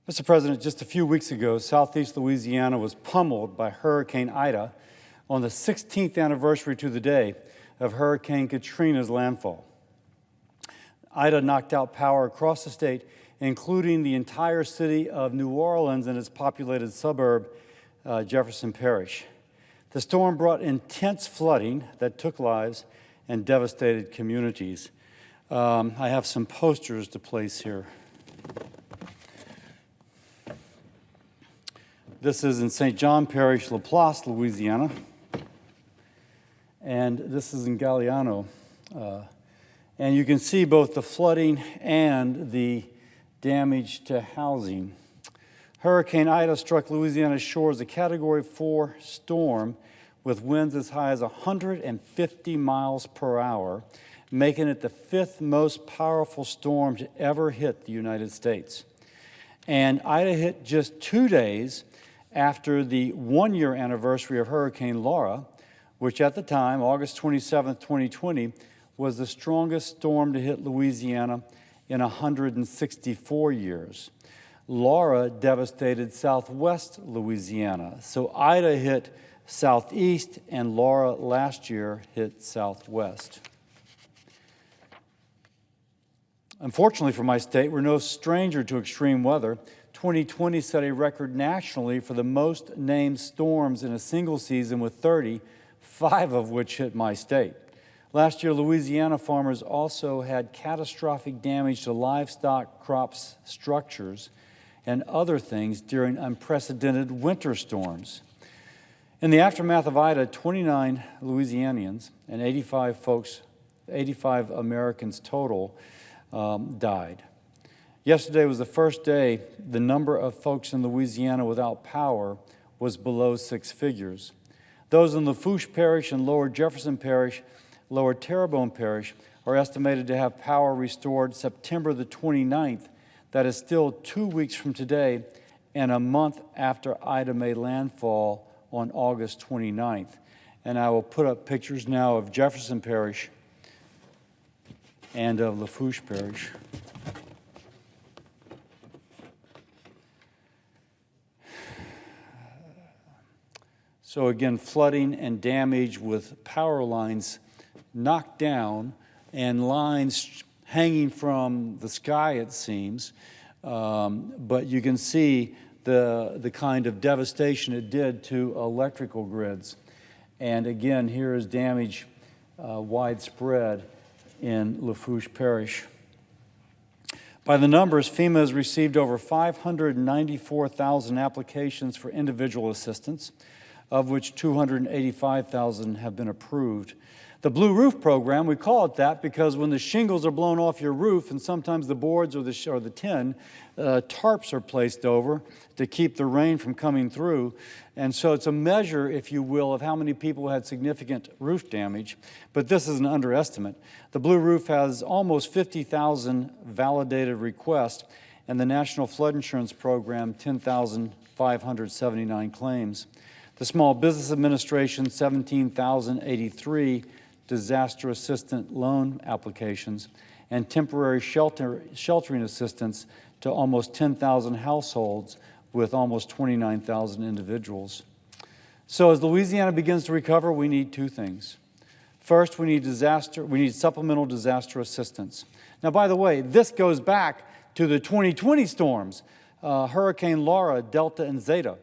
Mr. President, just a few weeks ago, southeast Louisiana was pummeled by Hurricane Ida on the 16th anniversary to the day of Hurricane Katrina's landfall. Ida knocked out power across the state, including the entire city of New Orleans and its populated suburb, Jefferson Parish. The storm brought intense flooding that took lives and devastated communities. I have some posters to place here. This is in St. John Parish, Laplace, Louisiana. And this is in Galliano. And you can see both the flooding and the damage to housing. Hurricane Ida struck Louisiana's shores, a Category 4 storm with winds as high as 150 miles per hour, making it the fifth most powerful storm to ever hit the United States. And Ida hit just 2 days after the one-year anniversary of Hurricane Laura, which at the time, August 27, 2020, was the strongest storm to hit Louisiana in 164 years. Laura devastated southwest Louisiana, so Ida hit southeast and Laura last year hit southwest. Unfortunately for my state, we're no stranger to extreme weather. 2020 set a record nationally for the most named storms in a single season with 30, 5 of which hit my state. Last year, Louisiana farmers also had catastrophic damage to livestock, crops, structures, and other things during unprecedented winter storms. In the aftermath of Ida, 29 Louisianians and 85 Americans total died. Yesterday was the first day the number of folks in Louisiana without power was below 6 figures. Those in Lafourche Parish and Lower Jefferson Parish, Lower Terrebonne Parish, are estimated to have power restored September the 29th. That is still 2 weeks from today and a month after Ida made landfall on August 29th. And I will put up pictures now of Jefferson Parish and of Lafourche Parish. So again, flooding and damage with power lines knocked down and lines hanging from the sky, it seems. But you can see the kind of devastation it did to electrical grids. And again, here is damage widespread in Lafourche Parish. By the numbers, FEMA has received over 594,000 applications for individual assistance, of which 285,000 have been approved. The Blue Roof Program, we call it that because when the shingles are blown off your roof, and sometimes the boards or the tin, tarps are placed over to keep the rain from coming through. And so it's a measure, if you will, of how many people had significant roof damage, but this is an underestimate. The Blue Roof has almost 50,000 validated requests, and the National Flood Insurance Program, 10,579 claims. The Small Business Administration, 17,083 disaster assistance loan applications, and temporary sheltering assistance to almost 10,000 households with almost 29,000 individuals. So as Louisiana begins to recover, we need two things. First, we need supplemental disaster assistance. Now, by the way, this goes back to the 2020 storms, Hurricane Laura, Delta, and Zeta.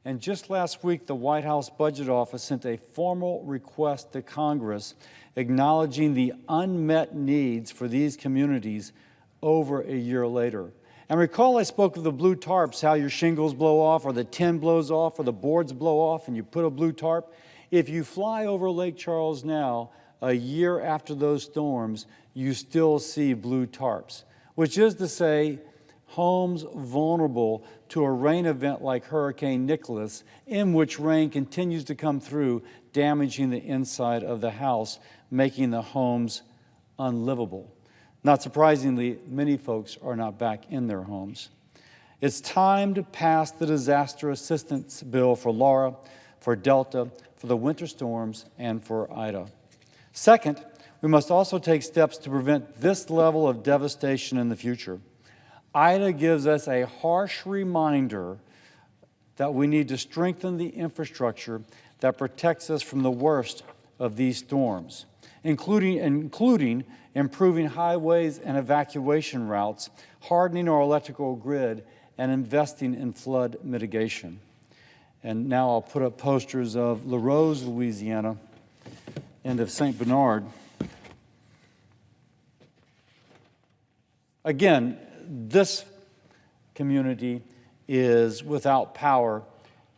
And just last week, the White House Budget Office sent a formal request to Congress acknowledging the unmet needs for these communities over a year later. And recall I spoke of the blue tarps, how your shingles blow off, or the tin blows off, or the boards blow off, and you put a blue tarp. If you fly over Lake Charles now, a year after those storms, you still see blue tarps, which is to say, homes vulnerable to a rain event like Hurricane Nicholas, in which rain continues to come through, damaging the inside of the house, making the homes unlivable. Not surprisingly, many folks are not back in their homes. It's time to pass the disaster assistance bill for Laura, for Delta, for the winter storms, and for Ida. Second, we must also take steps to prevent this level of devastation in the future. Ida gives us a harsh reminder that we need to strengthen the infrastructure that protects us from the worst of these storms, including improving highways and evacuation routes, hardening our electrical grid, and investing in flood mitigation. And now I'll put up posters of Larose, Louisiana, and of St. Bernard. Again, this community is without power,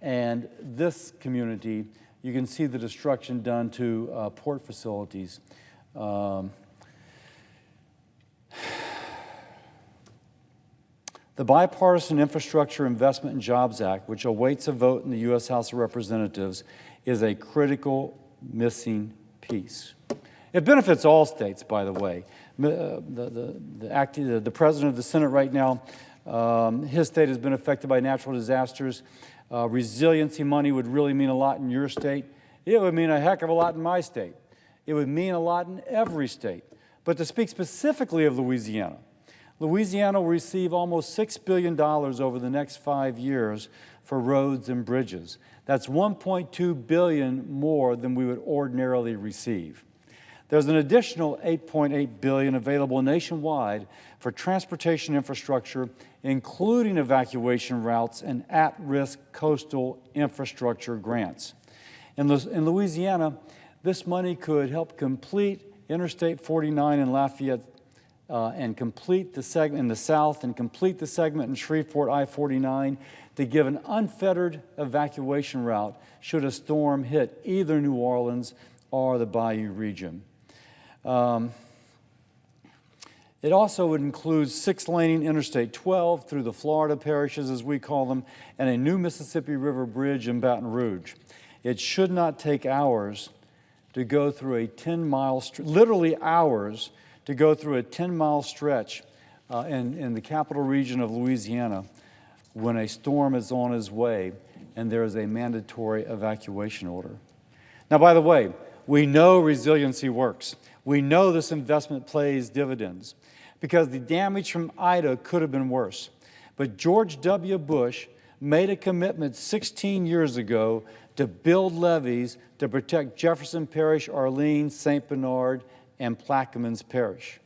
and this community, you can see the destruction done to port facilities. The Bipartisan Infrastructure Investment and Jobs Act, which awaits a vote in the U.S. House of Representatives, is a critical missing piece. It benefits all states, by the way. The president of the Senate right now, his state has been affected by natural disasters. Resiliency money would really mean a lot in your state. It would mean a heck of a lot in my state. It would mean a lot in every state. But to speak specifically of Louisiana, Louisiana will receive almost $6 billion over the next 5 years for roads and bridges. That's $1.2 billion more than we would ordinarily receive. There's an additional $8.8 billion available nationwide for transportation infrastructure, including evacuation routes and at-risk coastal infrastructure grants. In Louisiana, this money could help complete Interstate 49 in Lafayette and complete the segment in the south and complete the segment in Shreveport I-49 to give an unfettered evacuation route should a storm hit either New Orleans or the Bayou region. It also would include 6-laning Interstate 12 through the Florida parishes, as we call them, and a new Mississippi River bridge in Baton Rouge. It should not take hours to go through a 10-mile, literally hours, to go through a 10-mile stretch in the capital region of Louisiana when a storm is on its way and there is a mandatory evacuation order. Now, by the way, we know resiliency works. We know this investment pays dividends because the damage from Ida could have been worse. But George W. Bush made a commitment 16 years ago to build levees to protect Jefferson Parish, Arlene, St. Bernard, and Plaquemines Parish.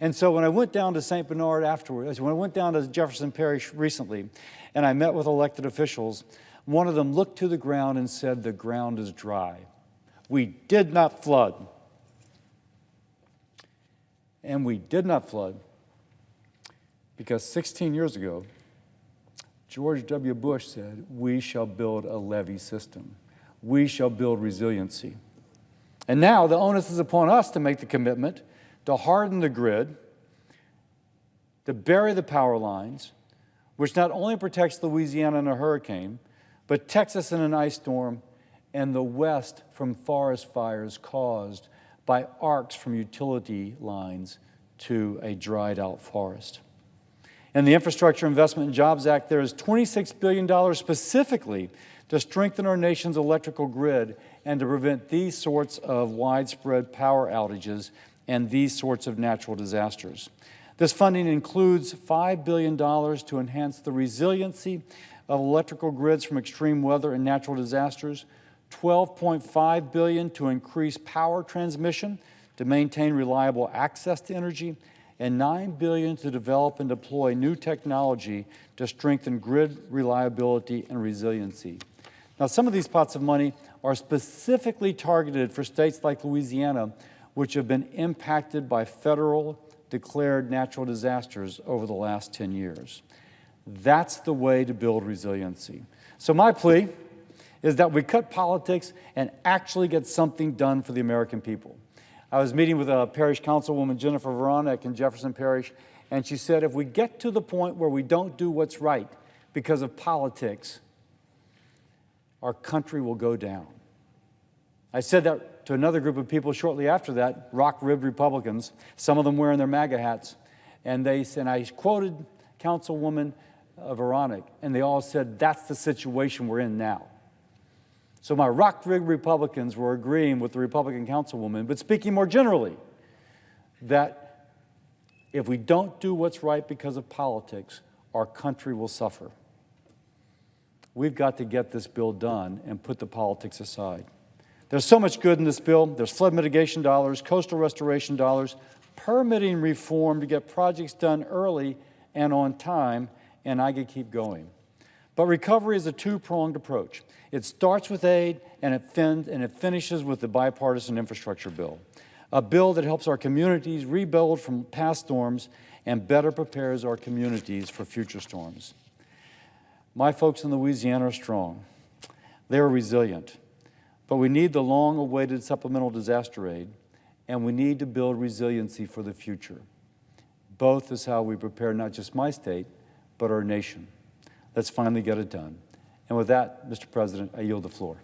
And so when I went down to St. Bernard afterwards, when I went down to Jefferson Parish recently, and I met with elected officials, one of them looked to the ground and said, "The ground is dry. We did not flood." And we did not flood because 16 years ago, George W. Bush said, "We shall build a levee system. We shall build resiliency." And now the onus is upon us to make the commitment to harden the grid, to bury the power lines, which not only protects Louisiana in a hurricane, but Texas in an ice storm, and the West from forest fires caused by arcs from utility lines to a dried out forest. In the Infrastructure Investment and Jobs Act, there is $26 billion specifically to strengthen our nation's electrical grid and to prevent these sorts of widespread power outages and these sorts of natural disasters. This funding includes $5 billion to enhance the resiliency of electrical grids from extreme weather and natural disasters, $12.5 billion to increase power transmission to maintain reliable access to energy, and $9 billion to develop and deploy new technology to strengthen grid reliability and resiliency. Now, some of these pots of money are specifically targeted for states like Louisiana, which have been impacted by federal declared natural disasters over the last 10 years. That's the way to build resiliency. So my plea is that we cut politics and actually get something done for the American people. I was meeting with a parish councilwoman, Jennifer Veronic, in Jefferson Parish, and she said, if we get to the point where we don't do what's right because of politics, our country will go down. I said that to another group of people shortly after that, rock-ribbed Republicans, some of them wearing their MAGA hats, and I quoted Councilwoman Veronic, and they all said, that's the situation we're in now. So my rock-ribbed Republicans were agreeing with the Republican councilwoman, but speaking more generally, that If we don't do what's right because of politics, our country will suffer. We've got to get this bill done and put the politics aside. There's so much good in this bill. There's flood mitigation dollars, coastal restoration dollars, permitting reform to get projects done early and on time, and I could keep going. But recovery is a two-pronged approach. It starts with aid, and it finishes with the bipartisan infrastructure bill, a bill that helps our communities rebuild from past storms and better prepares our communities for future storms. My folks in Louisiana are strong. They're resilient. But we need the long-awaited supplemental disaster aid, and we need to build resiliency for the future. Both is how we prepare not just my state, but our nation. Let's finally get it done. And with that, Mr. President, I yield the floor.